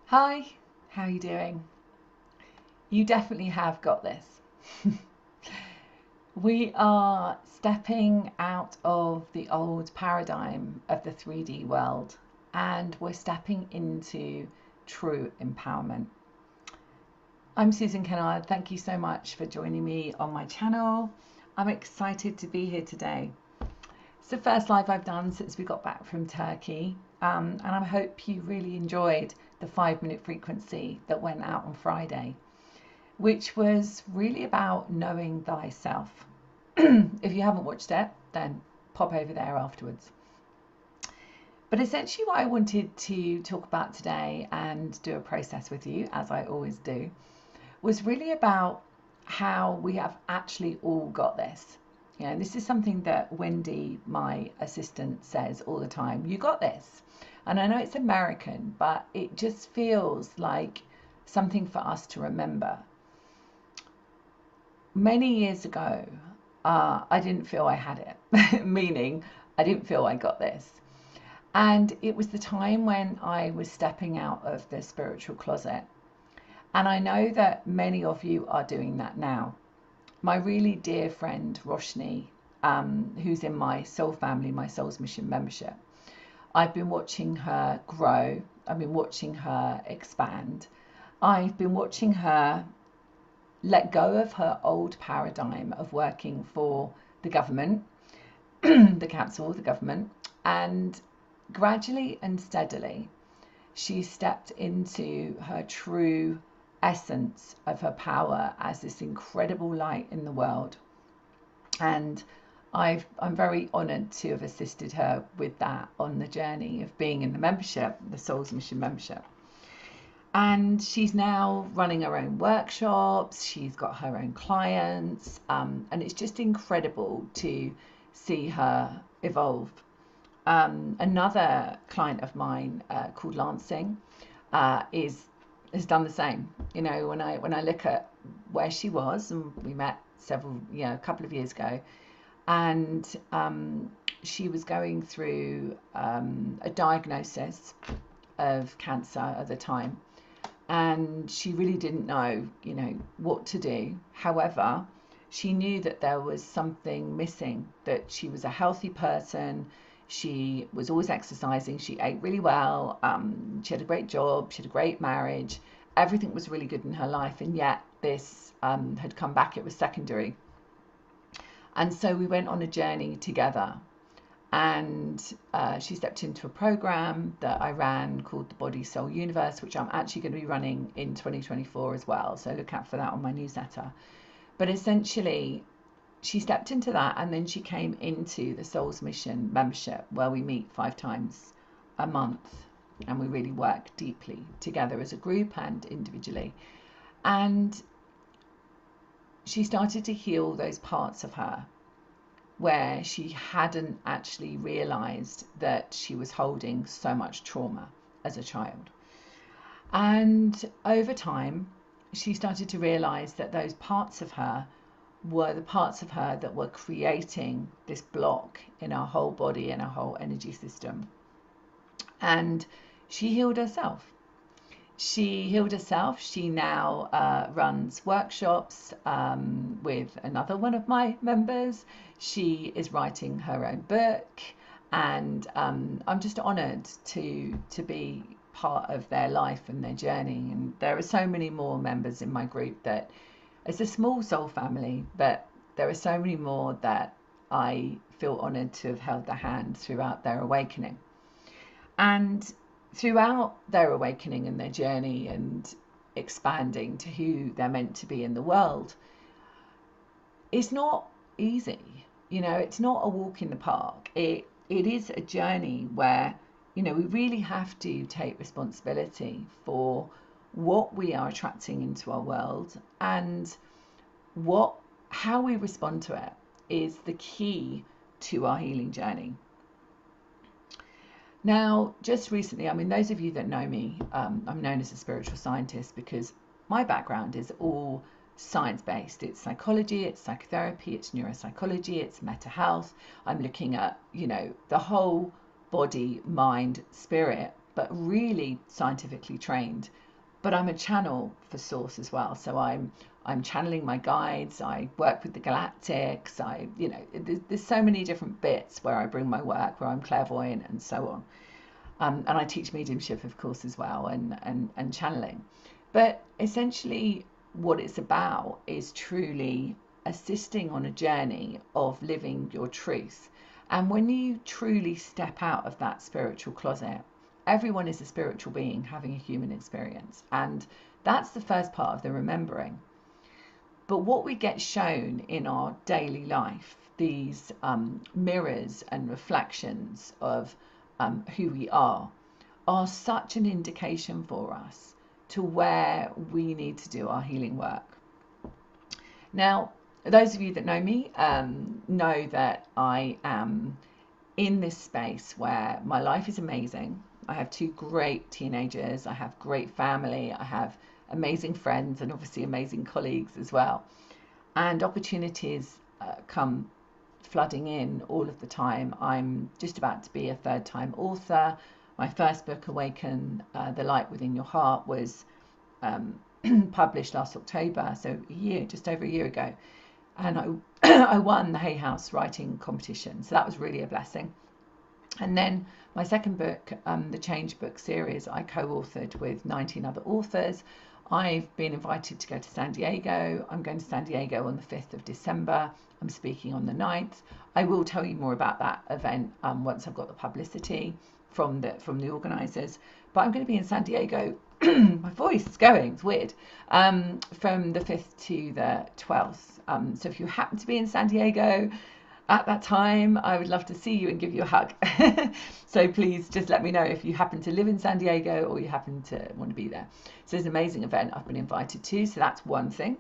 Hi, how are you doing? You definitely have got this. We are stepping out of the old paradigm of the 3D world and we're stepping into true empowerment. I'm Susan Kennard. Thank you so much for joining me on my channel. I'm excited to be here today. It's the first live I've done since we got back from Turkey, and I hope you really enjoyed the 5 minute frequency that went out on Friday, which was really about knowing thyself. If you haven't watched it, then pop over there afterwards. But essentially, what I wanted to talk about today and do a process with you, as I always do, was really about how we have actually all got this. You know, this is something that Wendy, my assistant, says all the time. You got this. And I know it's American, but it just feels like something for us to remember. Many years ago, I didn't feel I had it, meaning I didn't feel I got this. And it was the time when I was stepping out of the spiritual closet. And I know that many of you are doing that now. My really dear friend Roshni, who's in my soul family, my Soul's Mission membership, I've been watching her grow. I've been watching her expand. I've been watching her let go of her old paradigm of working for the government, the council, the government, and gradually and steadily, she stepped into her true essence of her power as this incredible light in the world. And I'm very honoured to have assisted her with that on the journey of being in the membership, the Soul's Mission membership. And she's now running her own workshops, she's got her own clients, and it's just incredible to see her evolve. Another client of mine called Lansing is has done the same. You know, when I look at where she was, and we met a couple of years ago, and she was going through a diagnosis of cancer at the time, and she really didn't know, what to do. However, she knew that there was something missing, that she was a healthy person. She was always exercising. She ate really well. She had a great job. She had a great marriage. Everything was really good in her life. And yet this had come back. It was secondary. And so we went on a journey together. And she stepped into a program that I ran called the Body Soul Universe, which I'm actually going to be running in 2024 as well. So look out for that on my newsletter. But essentially, she stepped into that, and then she came into the Soul's Mission membership, where we meet 5 times a month and we really work deeply together as a group and individually. And she started to heal those parts of her where she hadn't actually realized that she was holding so much trauma as a child. And over time, she started to realize that those parts of her were the parts of her that were creating this block in her whole body and her whole energy system. And she healed herself. She healed herself. She now runs workshops with another one of my members. She is writing her own book, and I'm just honoured to be part of their life and their journey. And there are so many more members in my group that it's a small soul family, but there are so many more that I feel honoured to have held their hand throughout their awakening. And throughout their awakening and their journey and expanding to who they're meant to be in the world, it's not easy. It's not a walk in the park. It is a journey where, we really have to take responsibility for what we are attracting into our world, and how we respond to it is the key to our healing journey. Now, just recently, those of you that know me, I'm known as a spiritual scientist because my background is all science-based. It's psychology, it's psychotherapy, it's neuropsychology, it's meta health. I'm looking at, the whole body, mind, spirit but really scientifically trained. But I'm a channel for source as well. So I'm channeling my guides. I work with the galactics. There's so many different bits where I bring my work, where I'm clairvoyant and so on. And I teach mediumship, of course, as well, and channeling. But essentially, what it's about is truly assisting on a journey of living your truth. And when you truly step out of that spiritual closet, everyone is a spiritual being having a human experience. And that's the first part of the remembering. But what we get shown in our daily life, these mirrors and reflections of who we are such an indication for us to where we need to do our healing work. Now, those of you that know me know that I am in this space where my life is amazing. I have 2 great teenagers. I have great family. I have amazing friends and obviously amazing colleagues as well. And opportunities come flooding in all of the time. I'm just about to be a 3rd-time author. My first book, Awaken the Light Within Your Heart, was published last October, so just over a year ago. And I won the Hay House writing competition, so that was really a blessing. And then my second book, the Change Book series, I co-authored with 19 other authors. I've been invited to go to San Diego. I'm going to San Diego on the 5th of December. I'm speaking on the 9th. I will tell you more about that event once I've got the publicity from the organisers. But I'm going to be in San Diego. My voice is going, it's weird. From the 5th to the 12th. So if you happen to be in San Diego at that time, I would love to see you and give you a hug. So please just let me know if you happen to live in San Diego or you happen to want to be there. So it's an amazing event I've been invited to. So that's one thing.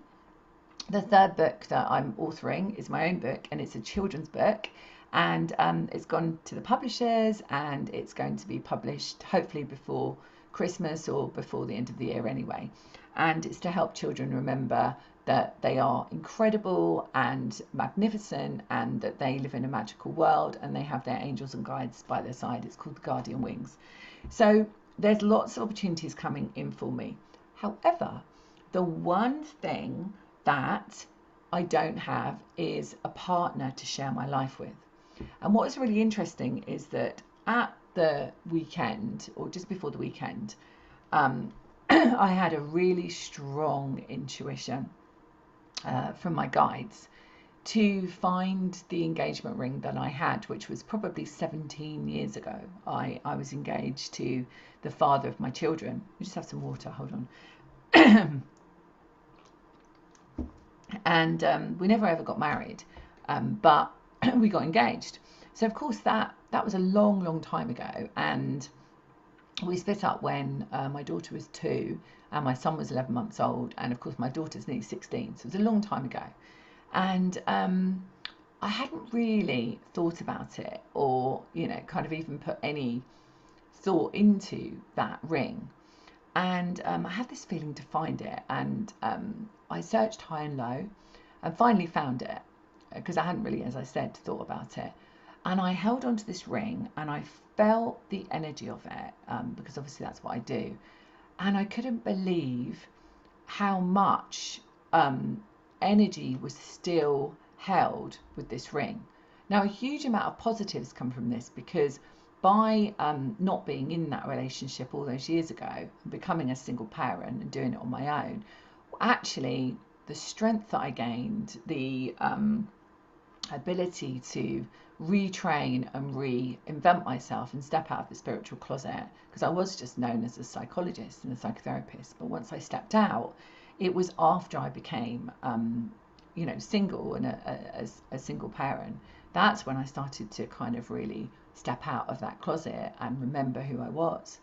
The 3rd book that I'm authoring is my own book, and it's a children's book. And it's gone to the publishers, and it's going to be published hopefully before Christmas or before the end of the year anyway. And it's to help children remember that they are incredible and magnificent, and that they live in a magical world and they have their angels and guides by their side. It's called The Guardian Wings. So there's lots of opportunities coming in for me. However, the one thing that I don't have is a partner to share my life with. And what is really interesting is that at the weekend, or just before the weekend, I had a really strong intuition from my guides to find the engagement ring that I had, which was probably 17 years ago. I was engaged to the father of my children. We just have some water, hold on. And we never ever got married, but we got engaged. So of course that was a long time ago, and we split up when my daughter was 2 and my son was 11 months old, and of course my daughter's nearly 16, so it was a long time ago. And I hadn't really thought about it, or kind of even put any thought into that ring. And I had this feeling to find it, and I searched high and low and finally found it, because I hadn't really, as I said, thought about it. And I held onto this ring and I felt the energy of it, because obviously that's what I do. And I couldn't believe how much energy was still held with this ring. Now, a huge amount of positives come from this, because by not being in that relationship all those years ago and becoming a single parent and doing it on my own, actually the strength that I gained, the ability to retrain and reinvent myself and step out of the spiritual closet, because I was just known as a psychologist and a psychotherapist. But once I stepped out, it was after I became single and a single parent. That's when I started to kind of really step out of that closet and remember who I was.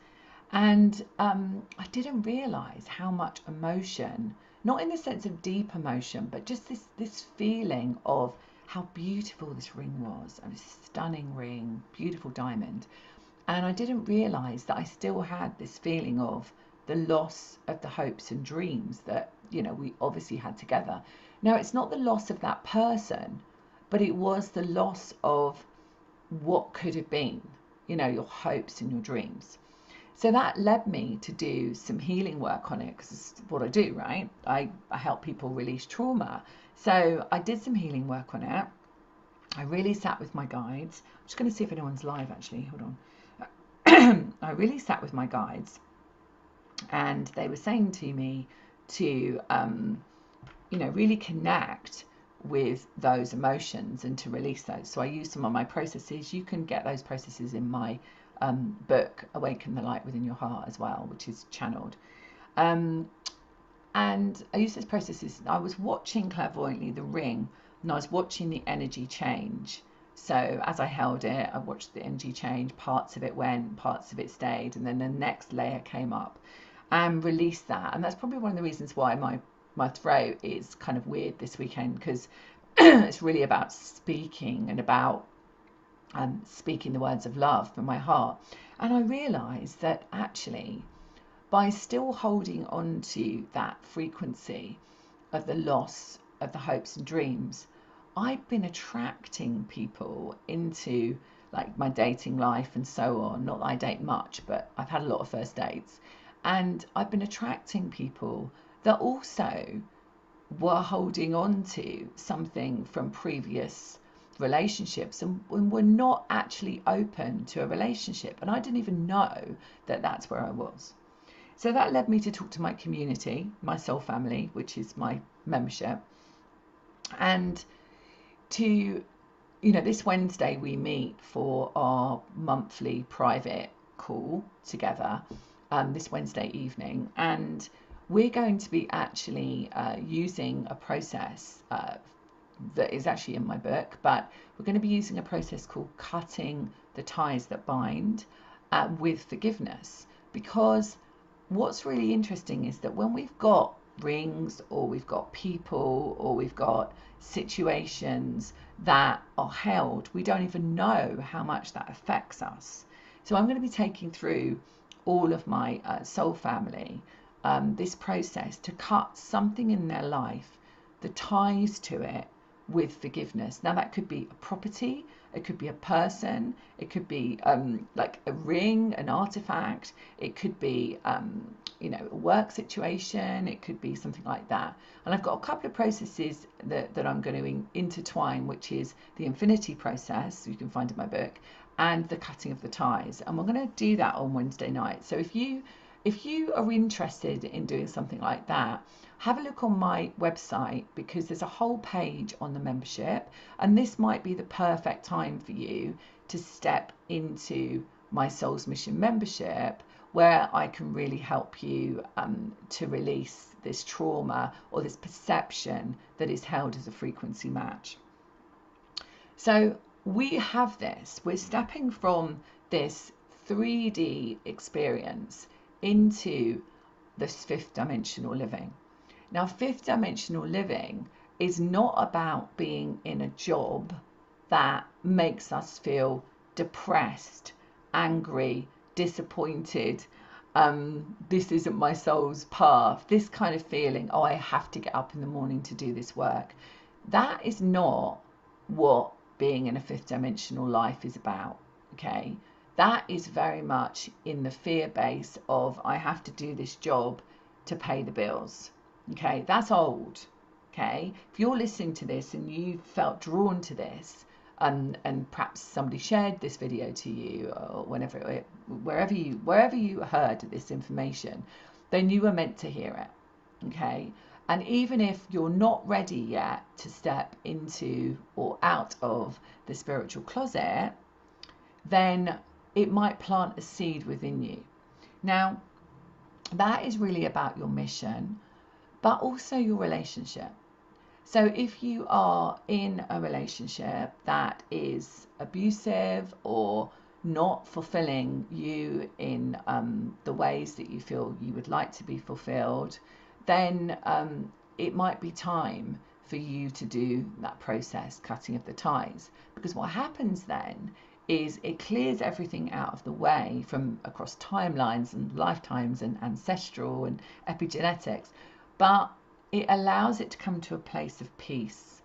And I didn't realize how much emotion, not in the sense of deep emotion, but just this feeling of how beautiful this ring was. A stunning ring, beautiful diamond. And I didn't realize that I still had this feeling of the loss of the hopes and dreams that we obviously had together. Now, it's not the loss of that person, but it was the loss of what could have been, your hopes and your dreams. So that led me to do some healing work on it, because it's what I do, right? I help people release trauma. So I did some healing work on it. I really sat with my guides. I'm just going to see if anyone's live, actually. Hold on. I really sat with my guides, and they were saying to me to, really connect with those emotions and to release those. So I used some of my processes. You can get those processes in my book, Awaken the Light Within Your Heart, as well, which is channeled. And I used those processes. I was watching clairvoyantly the ring, and I was watching the energy change. So as I held it, I watched the energy change. Parts of it went, parts of it stayed, and then the next layer came up and released that. And that's probably one of the reasons why my throat is kind of weird this weekend, because it's really about speaking and about speaking the words of love from my heart. And I realised that actually, by still holding on to that frequency of the loss of the hopes and dreams, I've been attracting people into like my dating life and so on. Not that I date much, but I've had a lot of first dates. And I've been attracting people that also were holding on to something from previous relationships and were not actually open to a relationship. And I didn't even know that that's where I was. So that led me to talk to my community, my soul family, which is my membership. And to, this Wednesday we meet for our monthly private call together, this Wednesday evening. And we're going to be actually using a process that is actually in my book, but we're going to be using a process called cutting the ties that bind with forgiveness. Because what's really interesting is that when we've got rings, or we've got people, or we've got situations that are held, we don't even know how much that affects us. So I'm going to be taking through all of my soul family this process to cut something in their life, the ties to it, with forgiveness. Now that could be a property, it could be a person, it could be like a ring, an artifact, it could be a work situation, it could be something like that. And I've got a couple of processes that I'm going to intertwine, which is the infinity process, you can find in my book, and the cutting of the ties. And we're going to do that on Wednesday night. So if you are interested in doing something like that, have a look on my website, because there's a whole page on the membership, and this might be the perfect time for you to step into my Soul's Mission membership, where I can really help you to release this trauma or this perception that is held as a frequency match. So we have this, we're stepping from this 3D experience into this fifth dimensional living. Now, fifth dimensional living is not about being in a job that makes us feel depressed, angry, disappointed. This isn't my soul's path. This kind of feeling, oh, I have to get up in the morning to do this work. That is not what being in a fifth dimensional life is about, okay? That is very much in the fear base of, I have to do this job to pay the bills. Okay, that's old. Okay, if you're listening to this and you felt drawn to this, and perhaps somebody shared this video to you, or wherever you heard this information, then you were meant to hear it. Okay, and even if you're not ready yet to step into or out of the spiritual closet, then it might plant a seed within you. Now, that is really about your mission, but also your relationship. So if you are in a relationship that is abusive or not fulfilling you in the ways that you feel you would like to be fulfilled, then it might be time for you to do that process, cutting of the ties. Because what happens then is it clears everything out of the way from across timelines and lifetimes and ancestral and epigenetics, but it allows it to come to a place of peace.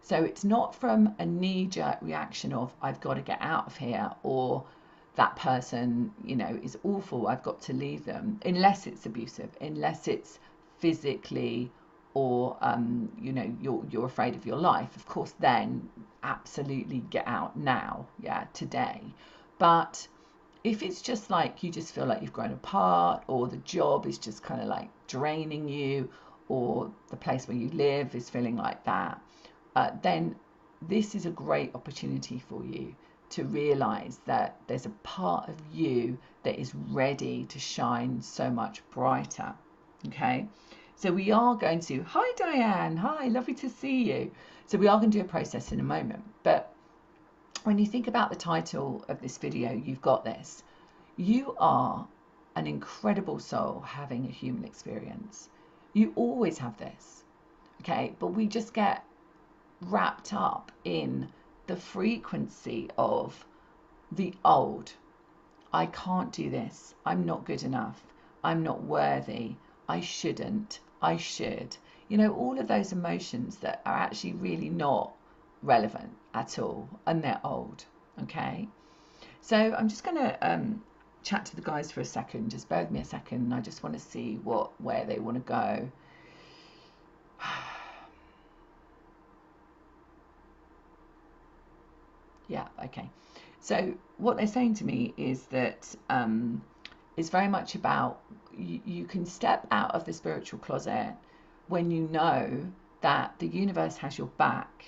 So it's not from a knee-jerk reaction of, I've got to get out of here, or that person, you know, is awful, I've got to leave them, unless it's abusive, unless it's physically, or you know, you're afraid of your life. Of course, then absolutely get out now, yeah, today. But if it's just like you just feel like you've grown apart, or the job is just kind of like draining you, or the place where you live is feeling like that, then this is a great opportunity for you to realize that there's a part of you that is ready to shine so much brighter. Okay, so we are going to, hi Diane, hi, lovely to see you. So we are going to do a process in a moment, but when you think about the title of this video, you've got this. You are an incredible soul having a human experience. You always have this, okay? But we just get wrapped up in the frequency of the old. I can't do this. I'm not good enough. I'm not worthy. I shouldn't. I should. You know, all of those emotions that are actually really not relevant at all, and they're old. Okay. So I'm just going to chat to the guys for a second. Just bear with me a second. I just want to see where they want to go. Yeah, okay. So what they're saying to me is that it's very much about you can step out of the spiritual closet when you know that the universe has your back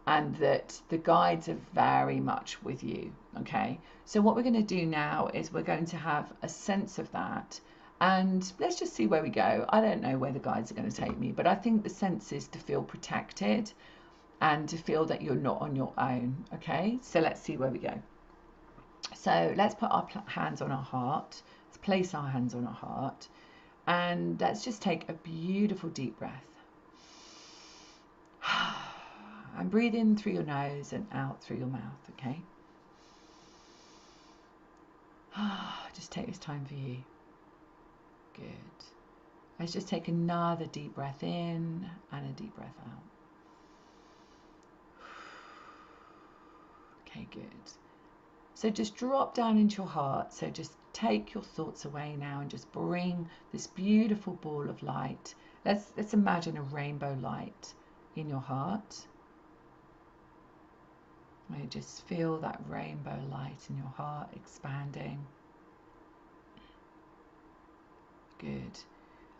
and that the guides are very much with you. Okay, so what we're going to do now is we're going to have a sense of that, and let's just see where we go. I don't know where the guides are going to take me, but I think the sense is to feel protected and to feel that you're not on your own. Okay, so let's see where we go. So let's put our hands on our heart. Let's place our hands on our heart, and let's just take a beautiful deep breath. And breathe in through your nose and out through your mouth, okay? Just take this time for you. Good. Let's just take another deep breath in and a deep breath out. Okay, good. So just drop down into your heart. So just take your thoughts away now and just bring this beautiful ball of light. Let's imagine a rainbow light in your heart. You just feel that rainbow light in your heart expanding. Good.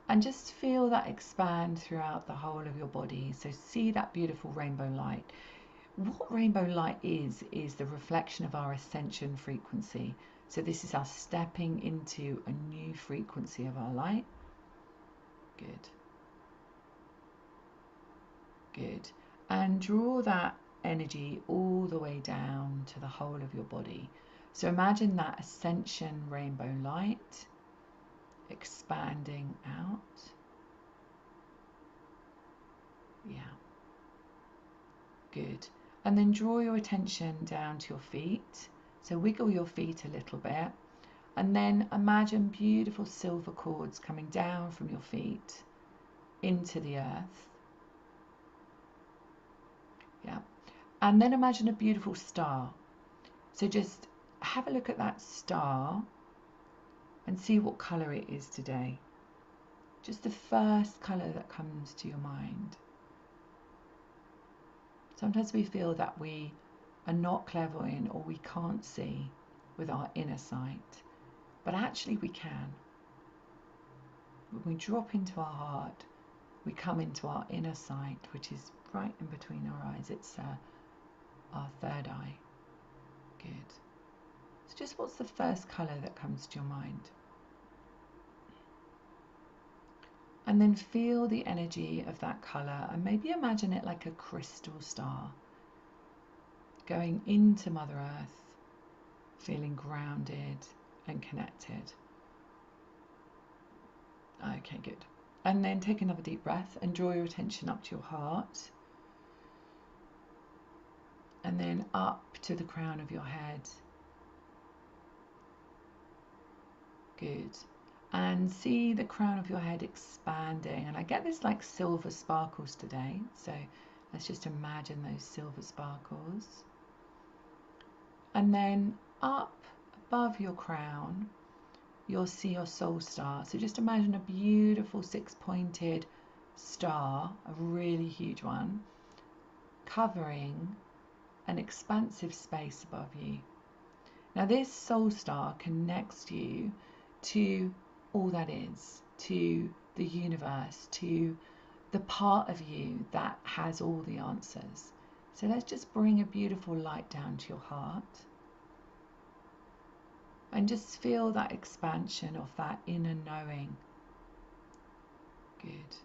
And just feel that expand throughout the whole of your body. So see that beautiful rainbow light. What rainbow light is the reflection of our ascension frequency. So this is us stepping into a new frequency of our light. Good. Good. And draw that energy all the way down to the whole of your body. So imagine that ascension rainbow light expanding out. Yeah. Good. And then draw your attention down to your feet. So wiggle your feet a little bit. And then imagine beautiful silver cords coming down from your feet into the earth. Yeah. And then imagine a beautiful star. So just have a look at that star and see what colour it is today. Just the first colour that comes to your mind. Sometimes we feel that we are not clairvoyant or we can't see with our inner sight, but actually we can. When we drop into our heart, we come into our inner sight, which is right in between our eyes. It's our third eye. Good. So just what's the first colour that comes to your mind? And then feel the energy of that colour and maybe imagine it like a crystal star going into Mother Earth, feeling grounded and connected. Okay, good. And then take another deep breath and draw your attention up to your heart. And then up to the crown of your head. Good. And see the crown of your head expanding. And I get this like silver sparkles today. So let's just imagine those silver sparkles. And then up above your crown, you'll see your soul star. So just imagine a beautiful six-pointed star, a really huge one, covering an expansive space above you. Now this soul star connects you to all that is, to the universe, to the part of you that has all the answers. So let's just bring a beautiful light down to your heart and just feel that expansion of that inner knowing. Good.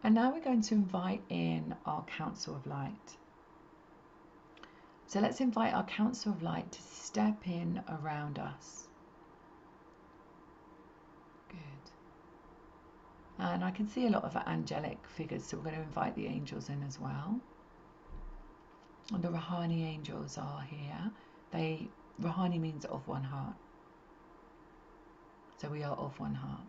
And now we're going to invite in our Council of Light. So let's invite our Council of Light to step in around us. Good. And I can see a lot of angelic figures, so we're going to invite the angels in as well. And the Rahani angels are here. Rahani means of one heart. So we are of one heart.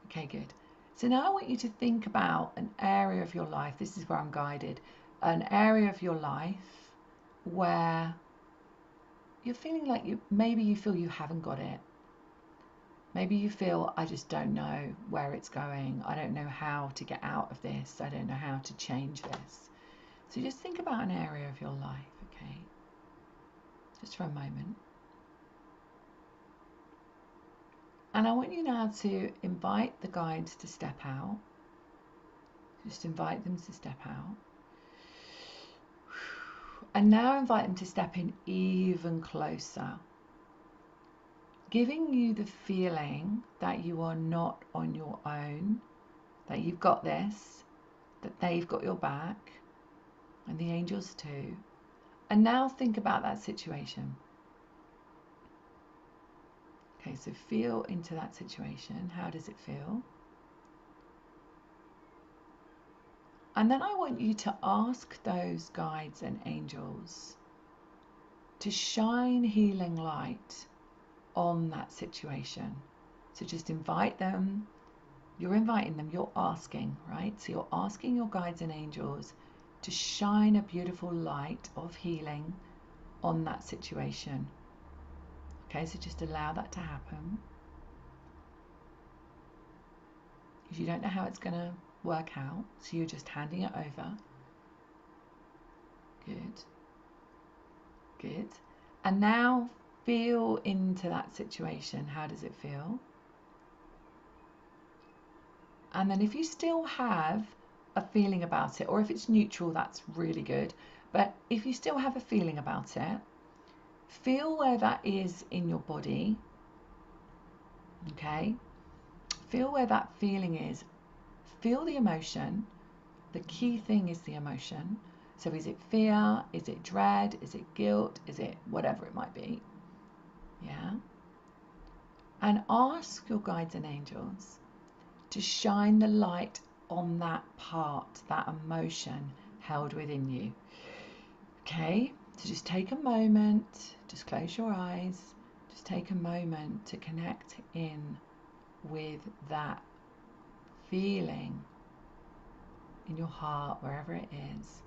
Okay, good. So now I want you to think about an area of your life. This is where I'm guided. An area of your life where you're feeling like maybe you feel you haven't got it. Maybe you feel, I just don't know where it's going. I don't know how to get out of this. I don't know how to change this. So just think about an area of your life, okay? Just for a moment. And I want you now to invite the guides to step out. Just invite them to step out. And now invite them to step in even closer, giving you the feeling that you are not on your own, that you've got this, that they've got your back, and the angels too. And now think about that situation. Okay, so feel into that situation. How does it feel? And then I want you to ask those guides and angels to shine healing light on that situation. So just invite them. You're inviting them, you're asking, right? So you're asking your guides and angels to shine a beautiful light of healing on that situation. Okay, so just allow that to happen. Because you don't know how it's going to work out, so you're just handing it over. Good. Good. And now feel into that situation. How does it feel? And then if you still have a feeling about it, or if it's neutral, that's really good. But if you still have a feeling about it, feel where that is in your body. Okay? Feel where that feeling is. Feel the emotion. The key thing is the emotion. So is it fear? Is it dread? Is it guilt? Is it whatever it might be? Yeah? And ask your guides and angels to shine the light on that part, that emotion held within you. Okay? So just take a moment, just close your eyes, just take a moment to connect in with that feeling in your heart, wherever it is,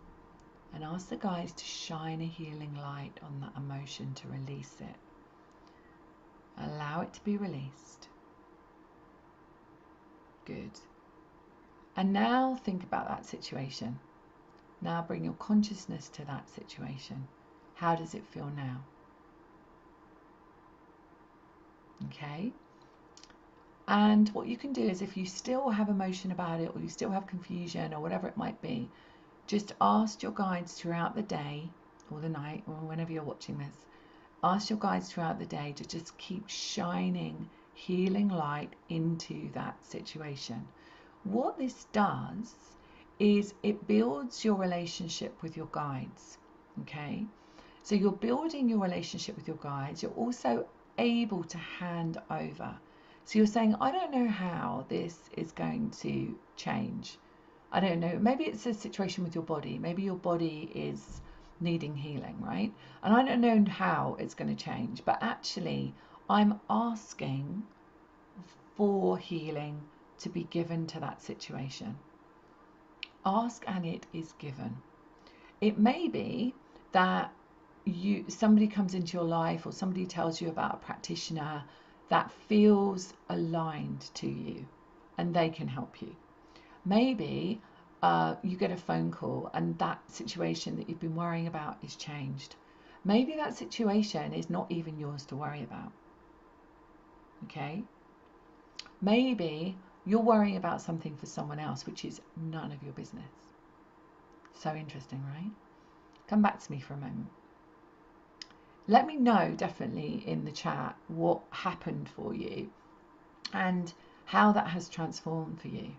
and ask the guides to shine a healing light on that emotion to release it. Allow it to be released. Good. And now think about that situation. Now bring your consciousness to that situation. How does it feel now? Okay? And what you can do is, if you still have emotion about it, or you still have confusion, or whatever it might be, just ask your guides throughout the day, or the night, or whenever you're watching this, ask your guides throughout the day to just keep shining healing light into that situation. What this does is it builds your relationship with your guides, okay? So you're building your relationship with your guides. You're also able to hand over. So you're saying, I don't know how this is going to change. I don't know. Maybe it's a situation with your body. Maybe your body is needing healing, right? And I don't know how it's going to change. But actually, I'm asking for healing to be given to that situation. Ask and it is given. It may be that somebody comes into your life, or somebody tells you about a practitioner that feels aligned to you and they can help you. Maybe you get a phone call and that situation that you've been worrying about is changed. Maybe that situation is not even yours to worry about. Okay? Maybe you're worrying about something for someone else, which is none of your business. So interesting, right? Come back to me for a moment. Let me know definitely in the chat what happened for you and how that has transformed for you.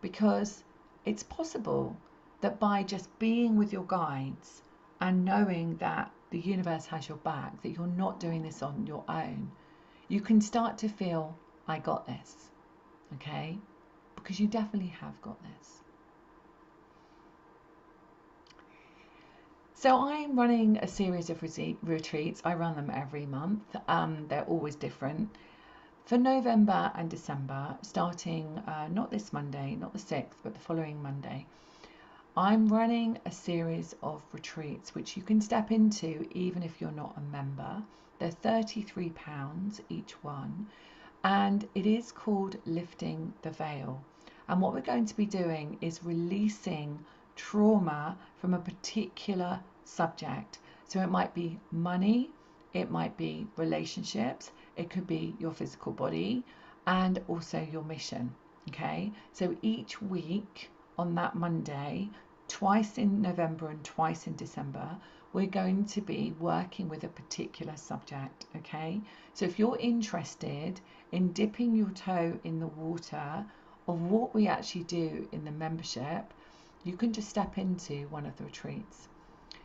Because it's possible that by just being with your guides and knowing that the universe has your back, that you're not doing this on your own, you can start to feel, I got this, okay? Because you definitely have got this. So I'm running a series of retreats. I run them every month. They're always different. For November and December, starting not this Monday, not the 6th, but the following Monday, I'm running a series of retreats which you can step into even if you're not a member. They're £33 each one, and it is called Lifting the Veil. And what we're going to be doing is releasing trauma from a particular subject. So it might be money, it might be relationships, it could be your physical body, and also your mission. Okay, so each week on that Monday, twice in November and twice in December, we're going to be working with a particular subject. Okay, so if you're interested in dipping your toe in the water of what we actually do in the membership, you can just step into one of the retreats.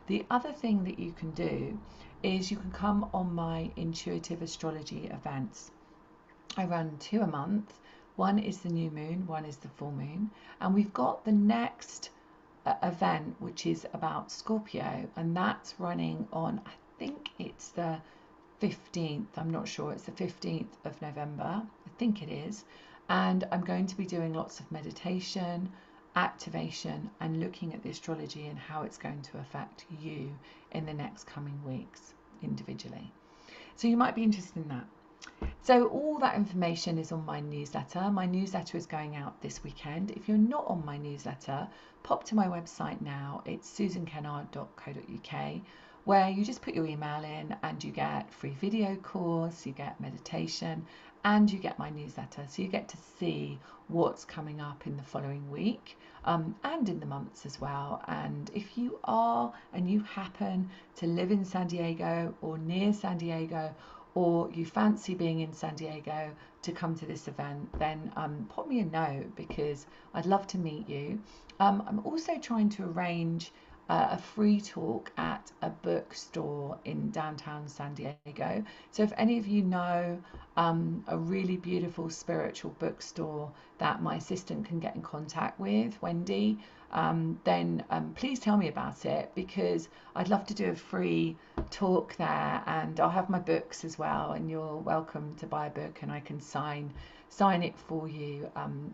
The other thing that you can do is you can come on my intuitive astrology events. I run 2 a month. One is the new moon, one is the full moon, and we've got the next event which is about Scorpio, and that's running on, I think it's the 15th, I'm not sure, it's the 15th of November, I think it is, and I'm going to be doing lots of meditation, activation, and looking at the astrology and how it's going to affect you in the next coming weeks individually. So you might be interested in that. So all that information is on my newsletter. My newsletter is going out this weekend. If you're not on my newsletter, pop to my website now. It's susankennard.co.uk, where you just put your email in and you get free video calls, you get meditation, and you get my newsletter. So you get to see what's coming up in the following week and in the months as well. And if you are and you happen to live in San Diego or near San Diego, or you fancy being in San Diego to come to this event, then pop me a note because I'd love to meet you. I'm also trying to arrange a free talk at a bookstore in downtown San Diego. So if any of you know a really beautiful spiritual bookstore that my assistant can get in contact with, Wendy, then please tell me about it, because I'd love to do a free talk there, and I'll have my books as well, and you're welcome to buy a book and I can sign it for you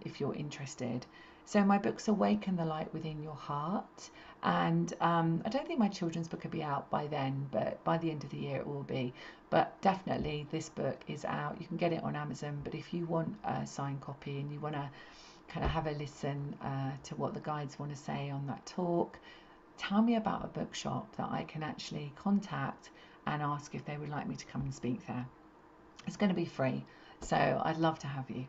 if you're interested. So my book's Awaken the Light Within Your Heart, and I don't think my children's book will be out by then, but by the end of the year it will be. But definitely this book is out. You can get it on Amazon, but if you want a signed copy and you want to kind of have a listen to what the guides want to say on that talk, tell me about a bookshop that I can actually contact and ask if they would like me to come and speak there. It's going to be free, so I'd love to have you.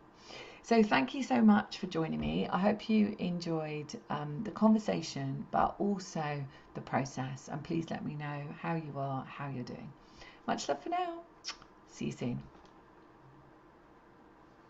So thank you so much for joining me. I hope you enjoyed the conversation, but also the process. And please let me know how you are, how you're doing. Much love for now. See you soon.